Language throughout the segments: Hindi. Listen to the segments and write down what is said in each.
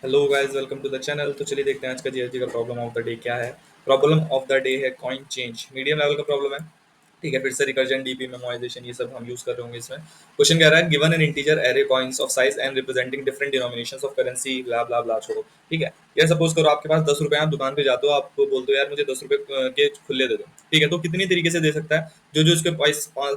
Hello guys, welcome to the channel. तो चलिए देखते हैं आज का जीएसटी का प्रॉब्लम ऑफ द डे क्या है। प्रॉब्लम ऑफ द डे है कॉइन चेंज, मीडियम लेवल का प्रॉब्लम है। ठीक है, फिर से रिकर्जन, डीपी, मेमोराइजेशन ये सब हम यूज कर रहे होंगे इसमें। क्वेश्चन कह रहा है given an integer array coins of size and representing different denominations of currency blah blah blah. छोड़ो, ठीक है। या सपोज करो आपके पास 10 रुपए, आप दुकान पे जाते हो, आप बोलते हो यार मुझे 10 रुपए के खुले दे दो। ठीक है, तो कितनी तरीके से दे सकता है। जो जो उसके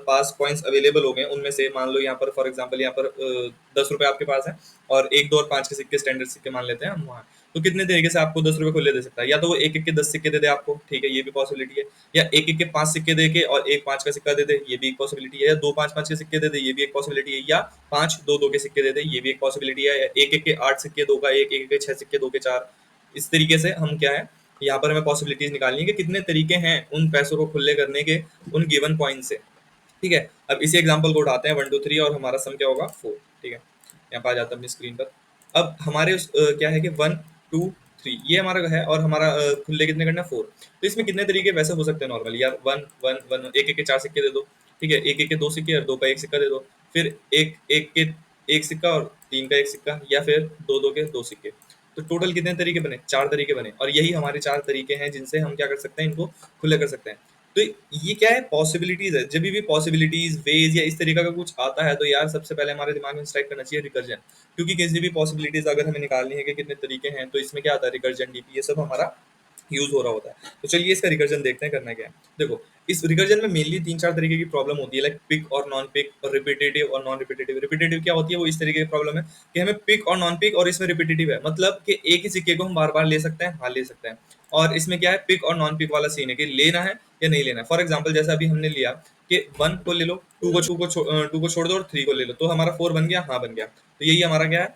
पास कॉइन्स अवेलेबल हो गए उनमें से मान लो यहाँ पर फॉर एग्जाम्पल यहाँ पर 10 रुपए आपके पास है, और एक दो और पांच के सिक्के, स्टैंडर्ड सिक्के मान लेते हैं हम वहाँ। तो कितने तरीके से आपको 10 रुपए खुले दे सकता है। या तो वो एक एक के 10 सिक्के दे दे आपको, ठीक है, ये भी पॉसिबिलिटी है। या एक एक के 5 सिक्के दे के और एक 5 का सिक्का दे दे, ये भी एक पॉसिबिलिटी है। या दो 5 5 के सिक्के दे दे, ये भी एक पॉसिबिलिटी है। या पांच दो दो के सिक्के दे दे, ये भी एक पॉसिबिलिटी है। या एक एक के 8 सिक्के, दो का एक, एक के 6 सिक्के, दो के 4। इस तरीके से हम क्या है, यहाँ पर हमें पॉसिबिलिटीज निकालनी है कि कितने तरीके हैं उन पैसों को खुले करने के उन गिवन कॉइन से। ठीक है, अब इसी एग्जाम्पल को उठाते हैं 1 2 3, और हमारा सम क्या होगा 4। ठीक है, यहाँ पर आ जाता है अपनी स्क्रीन पर। अब हमारे क्या है कि 1 2 3 ये हमारा है, और हमारा खुले कितने करना है 4। तो इसमें कितने तरीके वैसे हो सकते हैं नॉर्मली यार, वन वन वन, एक एक के 4 सिक्के दे दो। ठीक है, एक एक के 2 सिक्के और दो का एक सिक्का दे दो। फिर एक एक के एक सिक्का और तीन का एक सिक्का, या फिर दो दो के 2 सिक्के। तो टोटल कितने तरीके बने, 4 तरीके बने, और यही हमारे 4 तरीके हैं जिनसे हम क्या कर सकते हैं, इनको खुले कर सकते हैं। तो ये क्या है, पॉसिबिलिटीज है। जब भी पॉसिबिलिटीज, वेज या इस तरीका का कुछ आता है, तो यार सबसे पहले हमारे दिमाग में स्ट्राइक करना चाहिए रिकर्जन। क्योंकि किसी भी पॉसिबिलिटीज अगर हमें निकालनी है कि कितने तरीके हैं, तो इसमें क्या आता है, रिकर्जन, डीपी, ये सब हमारा यूज हो रहा होता है। तो चलिए इसका रिकर्जन देखते हैं करना क्या है। देखो, इस रिकर्जन में मेनली 3 4 तरीके की प्रॉब्लम होती है, लाइक पिक और नॉन पिक, और रिपीटेटिव और नॉन रिपीटेटिव। रिपीटेटिव क्या होती है, वो इस तरीके की प्रॉब्लम है कि हमें पिक और नॉन पिक, और इसमें रिपीटेटिव है, मतलब कि एक ही सिक्के को हम बार बार ले सकते हैं, हाँ ले सकते हैं। और इसमें क्या है, पिक और नॉन पिक वाला सीन है कि लेना है या नहीं लेना है। फॉर एग्जाम्पल जैसा अभी हमने लिया कि 1 को ले लो, टू को छोड़ दो, और 3 को ले लो, तो हमारा 4 बन गया, हाँ बन गया। तो यही हमारा क्या है,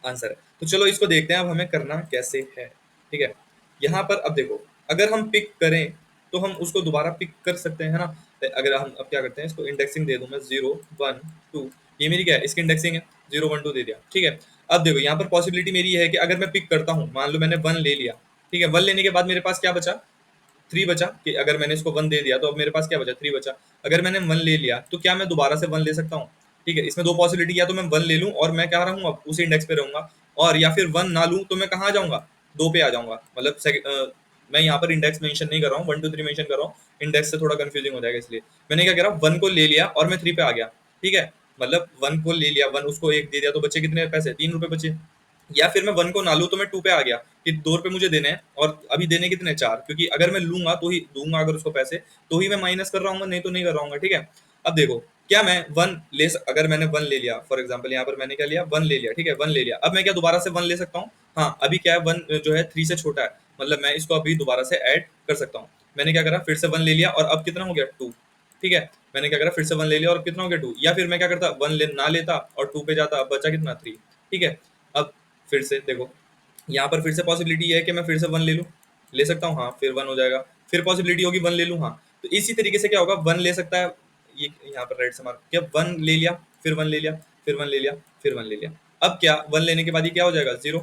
आंसर है। तो चलो इसको देखते हैं अब हमें करना कैसे है। ठीक है, यहाँ पर अब देखो, अगर हम पिक करें तो हम उसको दोबारा पिक कर सकते हैं, है ना। तो अगर हम अब क्या करते हैं, इसको इंडेक्सिंग दे दूं मैं, 0 1 2, ये मेरी क्या है, इसकी इंडेक्सिंग है। 0 1 2 दे दिया, ठीक है। अब देखो यहाँ पर पॉसिबिलिटी मेरी ये है कि अगर मैं पिक करता हूँ, मान लो मैंने 1 ले लिया। ठीक है, 1 लेने के बाद मेरे पास क्या बचा, 3 बचा। कि अगर मैंने इसको 1 दे दिया तो अब मेरे पास क्या बचा, 3 बचा। अगर मैंने 1 ले लिया तो क्या मैं दोबारा से 1 ले सकता हूँ। ठीक है, इसमें दो पॉसिबिलिटी, या तो मैं 1 ले लूँ और मैं क्या रहूंगा, उसी इंडेक्स पे रहूंगा। और या फिर 1 ना लूँ तो मैं कहाँ आ जाऊंगा, 2 पे आ जाऊंगा। मतलब मैं यहाँ पर इंडेक्स मेंशन नहीं कर रहा हूँ, 1 2 3 मेंशन कर रहा हूँ। इंडेक्स से थोड़ा कंफ्यूजिंग हो जाएगा, इसलिए मैंने क्या करा, 1 को ले लिया और मैं 3 पे आ गया। ठीक है, मतलब 1 को ले लिया, 1 उसको एक दे दिया, तो बचे कितने पैसे, 3 रुपए बचे। या फिर मैं 1 को ना लूं तो मैं 2 पे आ गया कि 2 रुपए मुझे देने हैं, और अभी देने कितने, 4, क्योंकि अगर मैं लूंगा तो ही दूंगा, अगर उसको पैसे तो ही मैं माइनस कर रहा हूँ, नहीं तो नहीं कर रहा हूँ। ठीक है, अब देखो, क्या मैं अगर मैंने 1 ले लिया, फॉर एग्जाम्पल यहाँ पर मैंने क्या लिया, 1 ले लिया। ठीक है, 1 ले लिया, अब मैं क्या दोबारा से 1 ले सकता हूँ। हाँ, अभी क्या है, 1 जो है 3 से छोटा है, मतलब मैं इसको अभी दोबारा से ऐड कर सकता हूँ। मैंने क्या करा, फिर से 1 ले लिया, और अब कितना हो गया, 2। ठीक है, मैंने क्या करा, फिर से 1 ले लिया और कितना हो गया, 2। या फिर मैं क्या करता, 1 ना लेता और 2 पे जाता, अब बचा कितना, 3। ठीक है, अब फिर से देखो, यहाँ पर फिर से पॉसिबिलिटी है कि मैं फिर से 1 ले लूँ, ले सकता हूँ, हाँ, फिर 1 हो जाएगा। फिर पॉसिबिलिटी होगी 1 ले लूँ, हाँ। तो इसी तरीके से क्या होगा, 1 ले सकता है, ये यहाँ पर राइट से मार्क, क्या 1 ले लिया, फिर 1 ले लिया, फिर 1 ले लिया, फिर 1 ले लिया। अब क्या 1 लेने के बाद ये क्या हो जाएगा, 0।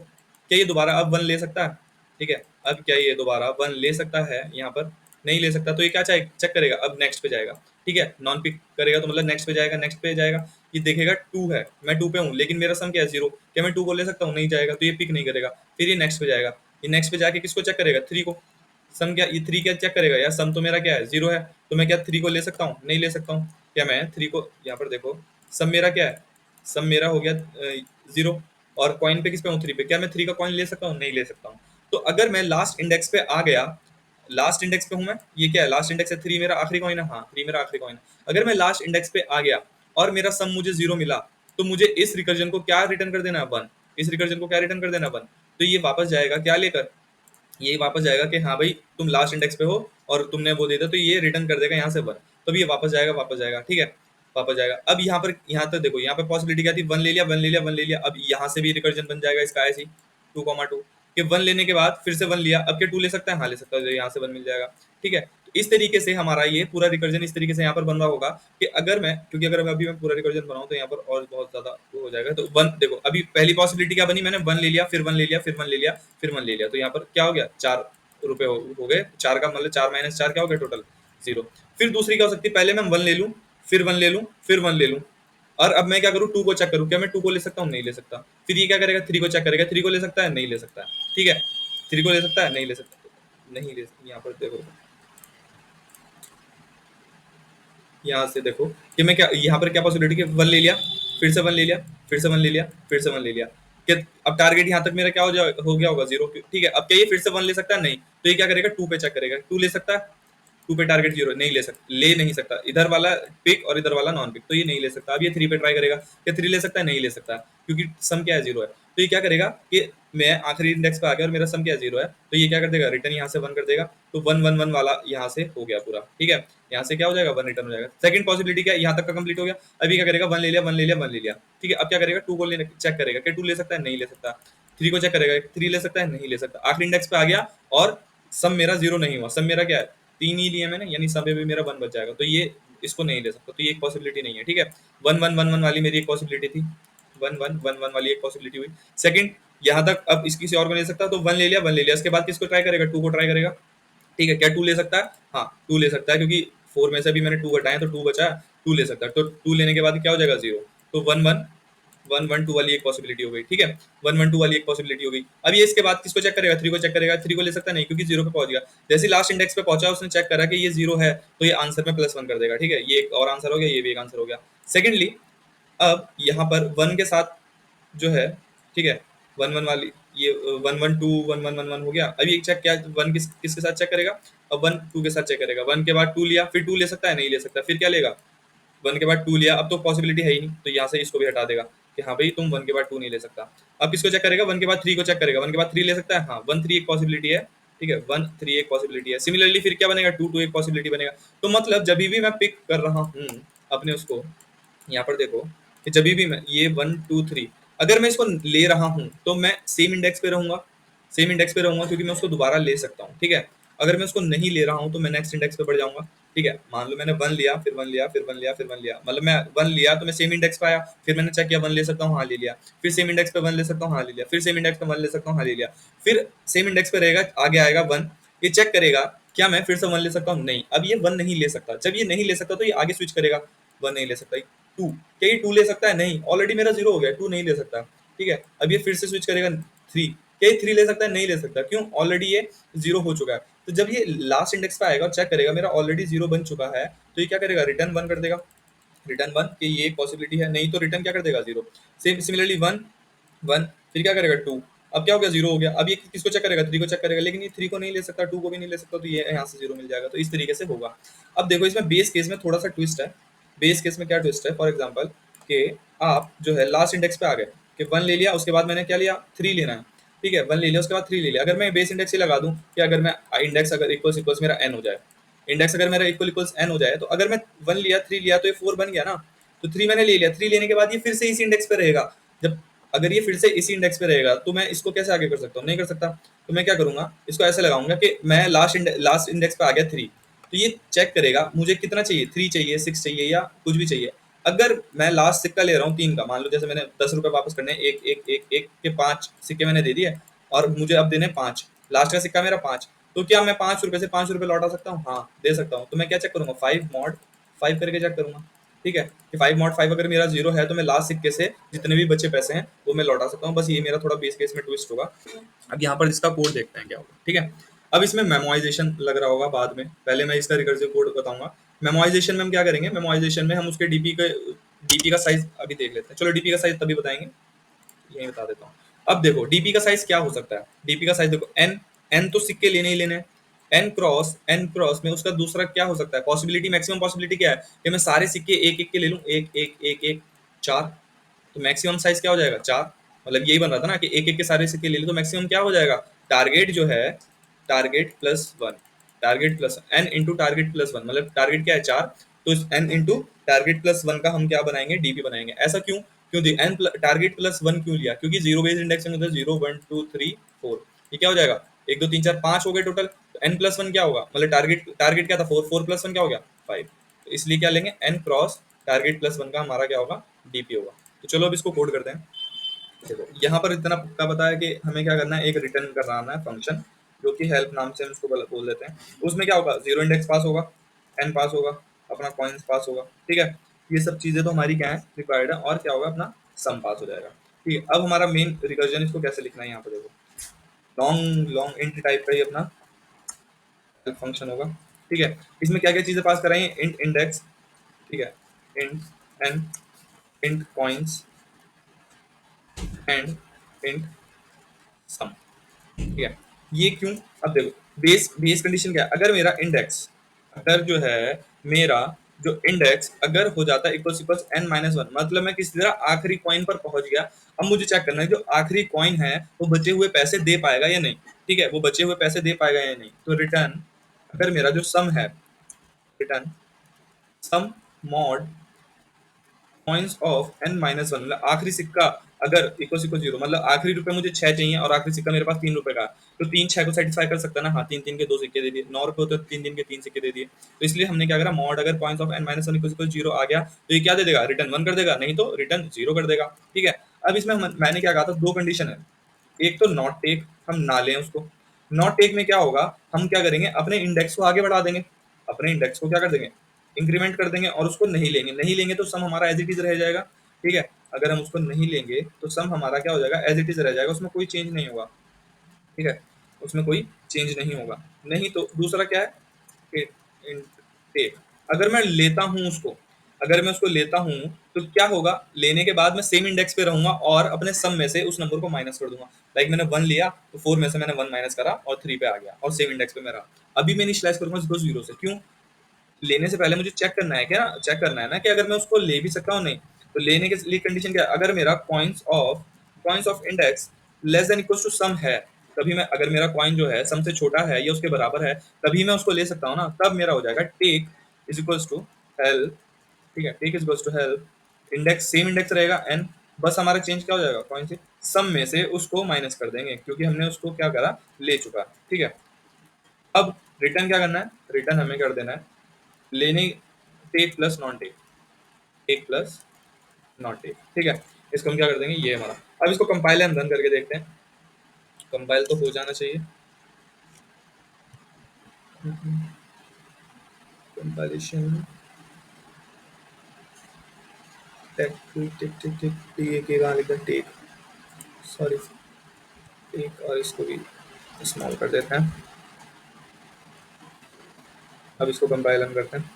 क्या ये दोबारा अब 1 ले सकता है। ठीक है, अब क्या ये दोबारा 1 ले सकता है, यहाँ पर नहीं ले सकता, तो ये क्या चेक चेक करेगा, अब नेक्स्ट पे जाएगा। ठीक है, नॉन पिक करेगा तो मतलब नेक्स्ट पे जाएगा, नेक्स्ट पे जाएगा। ये देखेगा 2 है, मैं 2 पे हूँ, लेकिन मेरा सम क्या है, 0। क्या मैं 2 को ले सकता हूँ, नहीं जाएगा, तो ये पिक नहीं करेगा। फिर ये नेक्स्ट पे जाएगा, ये नेक्स्ट पे जाके किसको चेक करेगा, 3 को। सम क्या, ये 3 क्या चेक करेगा, यार सम तो मेरा क्या है, 0 है, तो मैं क्या 3 को ले सकता हूँ, नहीं ले सकता हूँ। क्या मैं 3 को, यहाँ पर देखो, सम मेरा क्या है, सम मेरा हो गया 0। और कॉइन पे किस पे हूँ, 3 पे, क्या मैं 3 का कॉइन ले सकता हूँ, नहीं ले सकता हूँ। तो अगर मैं लास्ट इंडेक्स पे आ गया, लास्ट इंडेक्स पे हूँ मैं, ये क्या है, लास्ट इंडेक्स है 3, मेरा आखिरी कॉइन है, हाँ 3 मेरा आखिरी कॉइन है। अगर मैं लास्ट इंडेक्स पे आ गया और मेरा सम मुझे 0 मिला, तो मुझे इस रिकर्जन को क्या रिटर्न कर देना है, 1। इस रिकर्जन को क्या रिटर्न कर देना, 1। तो ये वापस जाएगा क्या लेकर, ये वापस जाएगा कि हाँ भाई तुम लास्ट इंडेक्स पे हो और तुमने वो दे दिया, तो ये रिटर्न कर देगा यहाँ से 1। तो ये वापस जाएगा, वापस जाएगा। ठीक है, वापस जाएगा। अब यहाँ पर, यहाँ तक देखो, यहाँ पे पॉसिबिलिटी क्या थी, 1 ले लिया, 1 ले लिया, 1 ले लिया। अब यहाँ से भी रिकर्जन बन जाएगा इसका ऐसी, 2,2 कि 1 लेने के बाद फिर से 1 लिया, अब क्या 2 ले सकता है, हाँ ले सकता है, तो यहाँ से 1 मिल जाएगा। ठीक है, तो इस तरीके से हमारा ये पूरा रिकर्जन इस तरीके से यहाँ पर बन रहा होगा कि अगर मैं, क्योंकि अगर मैं अभी मैं पूरा रिकर्जन बनाऊँ तो यहाँ पर और बहुत ज्यादा वो हो जाएगा। तो 1 देखो, अभी पहली पॉसिबिलिटी क्या बनी, मैंने 1 ले लिया, फिर 1 ले लिया, फिर 1 ले लिया, फिर 1 ले लिया, तो यहाँ पर क्या हो गया, 4 रुपए हो गए। 4 का मतलब 4 माइनस 4 क्या हो गया, टोटल 0। फिर दूसरी क्या हो सकती है, पहले मैं 1 ले लूँ, फिर 1 ले लूँ, फिर 1 ले लूँ, और अब मैं क्या करूँ, टू को चेक करूँ, क्या मैं टू को ले सकता हूँ, नहीं ले सकता। फिर ये क्या करेगा, थ्री को चेक करेगा, थ्री को ले सकता है, नहीं ले सकता है, ठीक है, थ्री को ले सकता है, नहीं ले सकता, नहीं ले, यहाँ पर देखो, यहाँ से देखो कि मैं क्या, यहाँ पर क्या पॉसिबिलिटी कि वन ले लिया, फिर से वन ले लिया, फिर से वन ले लिया, फिर से वन ले लिया, कि अब टारगेट यहाँ तक मेरा क्या हो गया होगा, जीरो, ठीक है। अब क्या ये फिर से वन ले सकता है, नहीं, तो ये क्या करेगा, टू पे चेक करेगा, टू ले सकता है, टू पे टारगेट जीरो, नहीं ले सकता, ले नहीं सकता, इधर वाला पिक और इधर वाला नॉन पिक, तो ये नहीं ले सकता। अब ये थ्री पे ट्राई करेगा, क्या थ्री ले सकता है, नहीं ले सकता, क्योंकि सम क्या है, जीरो है। तो ये क्या करेगा कि मैं आखिरी इंडेक्स पे आ गया और मेरा सम क्या है, जीरो है, तो ये क्या कर देगा, रिटर्न यहाँ से वन कर देगा, तो वन वन वन वाला यहाँ से हो गया पूरा, ठीक है, यहाँ से क्या हो जाएगा, वन रिटर्न हो जाएगा। सेकंड पॉसिबिलिटी क्या है, यहाँ तक का कंप्लीट हो गया। अभी क्या करेगा, वन ले लिया, वन ले लिया, वन ले लिया, ठीक है। अब क्या करेगा, टू को चेक करेगा, क्या टू ले सकता है, नहीं ले सकता, थ्री को चेक करेगा, थ्री ले सकता है, नहीं ले सकता, आखिरी इंडेक्स पे आ गया और सम मेरा जीरो नहीं हुआ, सम मेरा क्या है, तीन ही लिए मैंने, यानी सम में भी मेरा वन बच जाएगा, तो ये इसको नहीं ले सकता, तो ये एक पॉसिबिलिटी नहीं है, ठीक है। वन वन वन वन वाली मेरी एक पॉसिबिलिटी थी, वन वन वन वन वाली एक पॉसिबिलिटी हुई। सेकंड, यहाँ तक अब इस किसी और को ले सकता है, तो वन ले लिया, वन ले लिया, इसके बाद किसको ट्राई करेगा, टू को ट्राई करेगा, ठीक है। क्या टू ले सकता है, हाँ टू ले सकता है, क्योंकि फोर में से भी मैंने टू घटाए तो टू बचा, टू ले सकता है, तो टू लेने के बाद क्या हो जाएगा, जीरो, तो one one one one two वाली एक पॉसिबिलिटी हो गई, ठीक है, वन वन टू वाली एक पॉसिबिलिटी हो गई। अब ये इसके बाद किसको चेक करेगा, थ्री को चेक करेगा, थ्री को ले सकता नहीं, क्योंकि जीरो पे पहुंच गया, जैसे लास्ट इंडेक्स पे पहुंचा उसने चेक करा कि ये जीरो है, तो ये आंसर में प्लस वन कर देगा, ठीक है, ये एक और आंसर हो गया, ये भी एक आंसर हो गया। सेकेंडली, अब यहाँ पर वन के साथ जो है, ठीक है, वन वन वाली ये one one two one one one one हो गया। अभी एक चेक क्या, वन किसके साथ चेक करेगा, अब वन टू के साथ चेक करेगा, वन के बाद टू लिया, फिर टू ले सकता है, नहीं ले सकता, फिर क्या लेगा, वन के बाद टू लिया, अब तो पॉसिबिलिटी है ही नहीं, तो यहाँ से इसको भी हटा देगा कि हाँ भाई तुम वन के बाद टू नहीं ले सकता। अब किसको चेक करेगा, वन के बाद थ्री को चेक करेगा, वन के बाद थ्री ले सकता है, हाँ वन थ्री एक पॉसिबिलिटी है, ठीक है, वन थ्री एक पॉसिबिलिटी है। सिमिलरली फिर क्या बनेगा, टू टू एक पॉसिबिलिटी बनेगा। तो मतलब जब भी मैं पिक कर रहा हूँ अपने उसको, यहाँ पर देखो कि जब भी मैं ये वन टू थ्री, अगर मैं इसको ले रहा हूँ तो मैं सेम इंडेक्स पे रहूंगा, सेम इंडेक्स पे रहूंगा, क्योंकि मैं उसको दोबारा ले सकता हूँ, ठीक है। अगर मैं उसको नहीं ले रहा हूँ तो मैं नेक्स्ट इंडेक्स पे बढ़ जाऊंगा, ठीक है। मान लो मैंने वन लिया, फिर वन लिया, फिर वन लिया, फिर वन लिया, मतलब मैं वन लिया तो मैं सेम इंडेक्स पे आया, फिर मैंने चेक किया वन ले सकता हूँ, हाँ ले लिया, फिर सेम इंडेक्स पे वन ले सकता हूँ, हाँ ले लिया, फिर सेम इंडेक्स पे वन ले सकता हूँ, हाँ ले लिया, फिर सेम इंडेक्स पे रहेगा, आगे आएगा वन, ये चेक करेगा क्या मैं फिर से वन ले सकता हूँ, नहीं, अब ये वन नहीं ले सकता। जब ये नहीं ले सकता तो ये आगे स्विच करेगा, वन नहीं ले सकता, टू, क्या ये टू ले सकता है, नहीं, ऑलरेडी मेरा जीरो हो गया, टू नहीं ले सकता, ठीक है। अब ये फिर से स्विच करेगा, थ्री, क्या ये थ्री ले सकता है, नहीं ले सकता, क्यों, ऑलरेडी ये जीरो हो चुका है। तो जब ये लास्ट इंडेक्स पे आएगा और चेक करेगा मेरा ऑलरेडी जीरो बन चुका है, तो ये क्या करेगा, रिटर्न वन कर देगा, रिटर्न वन, कि ये पॉसिबिलिटी है, नहीं तो रिटर्न क्या कर देगा, zero. Same similarly one one, फिर क्या करेगा, टू, अब क्या हो गया, जीरो हो गया। अब ये किसको चेक करेगा, थ्री को चेक करेगा, लेकिन ये थ्री को नहीं ले सकता, टू को भी नहीं ले सकता, तो ये यहाँ से जीरो मिल जाएगा। तो इस तरीके से होगा। अब देखो इसमें बेस केस में थोड़ा सा ट्विस्ट है। बेस केस में क्या ट्विस्ट है, फॉर एग्जाम्पल कि आप जो है लास्ट इंडेक्स पे आ गए कि वन ले लिया, उसके बाद मैंने क्या लिया, थ्री लेना है, ठीक है, वन ले लिया, उसके बाद थ्री ले लिया। अगर मैं बेस इंडेक्स ही लगा दूं कि अगर मैं इंडेक्स अगर इक्वल्स इक्वल्स मेरा एन हो जाए, इंडेक्स अगर मेरा इक्वल इक्वल्स एन हो जाए, तो अगर मैं वन लिया, थ्री लिया, तो ये फोर बन गया ना। तो थ्री मैंने ले लिया, थ्री लेने के बाद ये फिर से इसी इंडेक्स पे रहेगा। जब अगर ये फिर से इसी इंडेक्स पे रहेगा तो मैं इसको कैसे आगे कर सकता हूँ, नहीं कर सकता। तो मैं क्या करूंगा, इसको ऐसे लगाऊंगा कि मैं लास्ट इंडेक्स पे आ गया थ्री, तो ये चेक करेगा मुझे कितना चाहिए, थ्री चाहिए, सिक्स चाहिए, या कुछ भी चाहिए। अगर मैं लास्ट सिक्का ले रहा हूँ तीन का, मान लो जैसे मैंने 10 रुपए वापस करने हैं, एक एक एक एक के पांच सिक्के मैंने दे दिए और मुझे अब देने पांच, लास्ट का सिक्का मेरा पांच, तो क्या मैं 5 रुपए से 5 रुपए लौटा सकता हूँ, हाँ दे सकता हूँ। तो मैं क्या चेक करूंगा, फाइव मॉड फाइव करके चेक करूंगा, ठीक है, कि फाइव मॉड फाइव अगर मेरा जीरो है तो मैं लास्ट सिक्के से जितने भी बचे पैसे हैं वो मैं लौटा सकता हूँ। बस ये मेरा थोड़ा बेस केस में ट्विस्ट होगा। अब यहाँ पर इसका कोड देखते हैं क्या होगा, ठीक है। अब इसमें मेमोराइजेशन लग रहा होगा बाद में, पहले मैं इसका रिकर्सिव कोड बताऊंगा। मेमोराइजेशन में हम क्या करेंगे, मेमोराइजेशन में हम उसके डीपी का साइज अभी देख लेते हैं। चलो डीपी का साइज तभी बताएंगे, यही बता देता हूँ। अब देखो डीपी का साइज क्या हो सकता है, डीपी का साइज देखो एन, एन तो सिक्के लेने ही लेने हैं, एन क्रॉस में उसका दूसरा क्या हो सकता है, पॉसिबिलिटी, मैक्सिमम पॉसिबिलिटी क्या है कि मैं सारे सिक्के एक एक के ले लूं, एक एक एक एक चार, तो मैक्सिमम साइज क्या हो जाएगा, चार। मतलब यही बन रहा था ना कि एक एक के सारे सिक्के ले लो, तो मैक्सिमम क्या हो जाएगा, टारगेट जो है, target plus one, target plus N into target plus one, मतलब टारगेट क्या है, चार, तो N into target plus one का हम क्या बनाएंगे, डीपी बनाएंगे। ऐसा क्यों, क्यों the N target plus one क्यों लिया, क्योंकि जीरो बेस्ड इंडेक्स में zero one two three four, ये क्या हो जाएगा, एक दो तीन चार पांच हो गए टोटल, तो एन प्लस वन क्या होगा, मतलब टारगेट टारगेट क्या था, फोर, फोर प्लस वन क्या हो गया, फाइव, तो इसलिए क्या लेंगे, N cross target plus one का हमारा क्या होगा, डीपी होगा। तो चलो अब इसको कोड करते हैं। देखो यहाँ पर इतना पक्का पता है कि हमें क्या करना है, एक रिटर्न करना है फंक्शन, जो कि हेल्प नाम से हम उसको बोल देते हैं। उसमें क्या होगा, जीरो इंडेक्स पास होगा, एन पास होगा, अपना कॉइन्स पास होगा, ठीक है। ये सब चीजें तो हमारी क्या है, रिक्वायर्ड है, और क्या होगा, अपना सम पास हो जाएगा। ठीक है, अब हमारा मेन रिकर्जन, इसको कैसे लिखना है यहाँ पे देखो, लॉन्ग लॉन्ग इंट टाइप का ही अपना फंक्शन होगा। ठीक है, इसमें क्या क्या चीजें पास कराएंगे, इंट इंडेक्स, ठीक है, int n, int coins and int sum. ठीक है, ये क्यों, अब देखो बेस बेस कंडीशन क्या है, अगर मेरा इंडेक्स, अगर जो है मेरा जो इंडेक्स अगर हो जाता है equals equals N minus one, मतलब मैं किसी तरह आखिरी कॉइन पर पहुंच गया। अब मुझे चेक करना है जो आखिरी कॉइन है वो बचे हुए पैसे दे पाएगा या नहीं। ठीक है, वो बचे हुए पैसे दे पाएगा या नहीं, तो रिटर्न, अगर मेरा जो सम है, return sum mod coins of N minus one, मतलब आखिरी सिक्का अगर इक्वल इक्वल जीरो, मतलब आखिरी रुपए मुझे 6 चाहिए और आखिरी सिक्का मेरे पास 3 रुपए का है, तो 3 6 को सेटिस्फाई कर सकता है ना, हाँ, 3 3 के 2 सिक्के दे दिए, 9 रुपए होते तो 3 3 के 3 सिक्के दे दिए। तो इसलिए हमने क्या करा, मॉड अगर coins of N minus one equal zero आ गया तो ये क्या दे देगा, रिटर्न वन कर देगा, नहीं तो रिटर्न जीरो कर देगा। ठीक है, अब इसमें मैंने क्या कहा था, दो कंडीशन है, एक तो नॉट टेक, हम ना लें उसको। नॉट टेक में क्या होगा, हम क्या करेंगे, अपने इंडेक्स को आगे बढ़ा देंगे, अपने इंडेक्स को क्या कर देंगे, इंक्रीमेंट कर देंगे, और उसको नहीं लेंगे, नहीं लेंगे तो सम हमारा एज इट इज रह जाएगा। ठीक है, अगर हम उसको नहीं लेंगे तो सम हमारा क्या हो जाएगा, एज इट इज रह जाएगा, उसमें कोई चेंज नहीं होगा। ठीक है, उसमें कोई चेंज नहीं होगा। नहीं तो दूसरा क्या है, टेक, अगर मैं लेता हूं उसको, अगर मैं उसको लेता हूं तो क्या होगा, लेने के बाद मैं सेम इंडेक्स पे रहूंगा और अपने सम में से उस नंबर को माइनस कर दूंगा। लाइक मैंने वन लिया तो फोर में से मैंने वन माइनस करा और थ्री पे आ गया और सेम इंडेक्स पे मैं रहा। अभी मैं इनिशियलाइज करूंगा जीरो जीरो से, क्यों, लेने से पहले मुझे चेक करना है, क्या चेक करना है ना कि अगर मैं उसको ले भी सकता हूँ नहीं। तो लेने के लिए कंडीशन क्या है, अगर मेरा coins of index less than equal to sum है, तभी मैं, अगर मेरा कॉइन जो है सम से छोटा है या उसके बराबर है, तभी मैं उसको ले सकता हूँ ना, तब मेरा हो जाएगा take is equals to help. ठीक है, take is equals to help, index same index रहेगा एन, बस हमारा चेंज क्या हो जाएगा, कॉइन से सम में से उसको माइनस कर देंगे क्योंकि हमने उसको क्या करा, ले चुका। ठीक है, अब रिटर्न क्या करना है, रिटर्न हमें कर देना है लेने, take plus non take, take plus non take. ठीक है, इसको हम क्या कर देंगे, ये हमारा। अब इसको कंपाइल एंड रन करके देखते हैं, कंपाइल तो हो जाना चाहिए, compilation, take take take take take, ये के कहाँ लिखा, टेक, सॉरी, टेक, और इसको भी स्मॉल कर देते हैं। अब इसको कंपाइल हम करते हैं,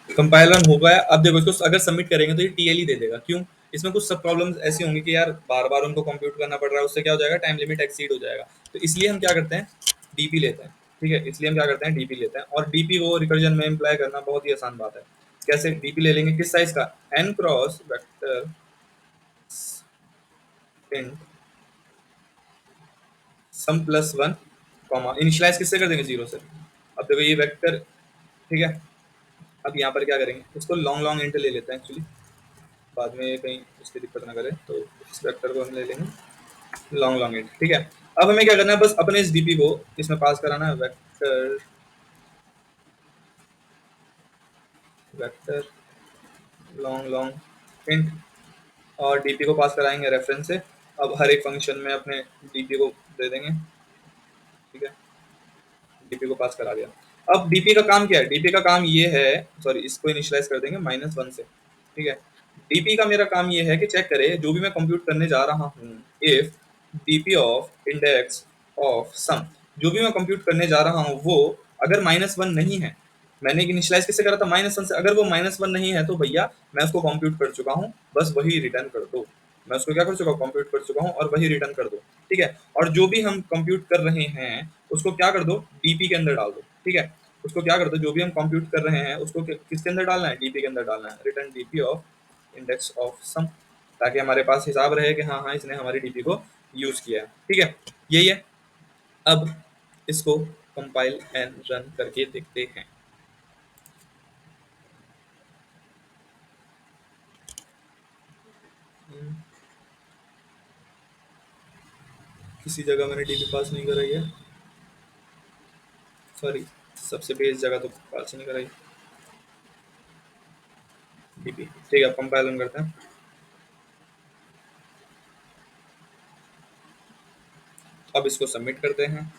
कंपाइलर हो गया। अब देखो इसको अगर सबमिट करेंगे तो ये टीएल ही दे देगा, क्यों, इसमें कुछ सब प्रॉब्लम्स ऐसी होंगी कि यार बार बार उनको कंप्यूट करना पड़ रहा है, उससे क्या हो जाएगा, टाइम लिमिट एक्सीड हो जाएगा। तो इसलिए हम क्या करते हैं, डीपी लेते हैं। ठीक है, इसलिए हम क्या करते हैं, डीपी लेते हैं, और डीपी को रिकर्जन में इम्प्लाई करना बहुत ही आसान बात है। कैसे डीपी ले लेंगे, किस साइज का, एन क्रॉस वेक्टर इंट सम प्लस वन, कॉमा इनिशियलाइज किससे कर देंगे, जीरो से। अब देखो ये वेक्टर, ठीक है, अब यहाँ पर क्या करेंगे, इसको लॉन्ग लॉन्ग इंट ले लेते हैं एक्चुअली, बाद में कहीं उसकी दिक्कत ना करे, तो इस वेक्टर को हम ले लेंगे लॉन्ग लॉन्ग इंट। ठीक है, अब हमें क्या करना है, बस अपने इस डीपी को इसमें पास कराना है, vector, vector long long int, और डीपी को पास कराएंगे रेफरेंस से। अब हर एक फंक्शन में अपने डीपी को दे देंगे। ठीक है, डीपी को पास करा दिया। अब डीपी का काम क्या है, डीपी का काम ये है, सॉरी इसको इनिशियलाइज कर देंगे माइनस वन से। ठीक है, डीपी का मेरा काम ये है कि चेक करे जो भी मैं कंप्यूट करने जा रहा हूँ, if DP of index of sum, जो भी मैं कंप्यूट करने जा रहा हूँ वो अगर माइनस वन नहीं है, मैंने इनिशियलाइज किससे करा था, माइनस वन से, अगर वो माइनस वन नहीं है तो भैया मैं उसको कंप्यूट कर चुका हूँ, बस वही रिटर्न कर दो। मैं उसको क्या कर चुका हूँ, कंप्यूट कर चुका हूँ और वही रिटर्न कर दो। ठीक है, और जो भी हम कंप्यूट कर रहे हैं उसको क्या कर दो, डीपी के अंदर डाल दो। ठीक है, उसको क्या कर दो, जो भी हम कंप्यूट कर रहे हैं उसको किसके अंदर डालना है, डीपी के अंदर डालना है, return DP of index of sum, ताकि हमारे पास हिसाब रहे कि हाँ हाँ इसने हमारी डीपी को यूज किया है। ठीक है, यही है। अब इसको कंपाइल एंड रन करके देखते हैं। किसी जगह मैंने डीपी पास नहीं कराई है, सॉरी, सबसे बेस जगह तो पास ही नहीं कराई डीपी। ठीक है, कंपाइल रन करते हैं, अब इसको सबमिट करते हैं।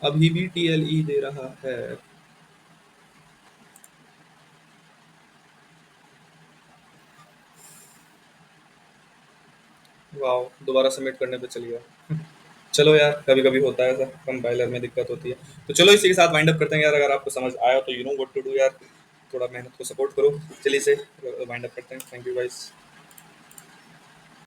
अभी भी टीएलई दे रहा है। वाह, दोबारा सबमिट करने पे चल गया। चलो यार, कभी कभी होता है ऐसा, कंपाइलर में दिक्कत होती है। तो चलो इसी के साथ वाइंड अप करते हैं यार। अगर आपको समझ आया तो you know what to do यार, थोड़ा मेहनत को सपोर्ट करो। चलिए इसे वाइंड अप करते हैं। Thank you guys.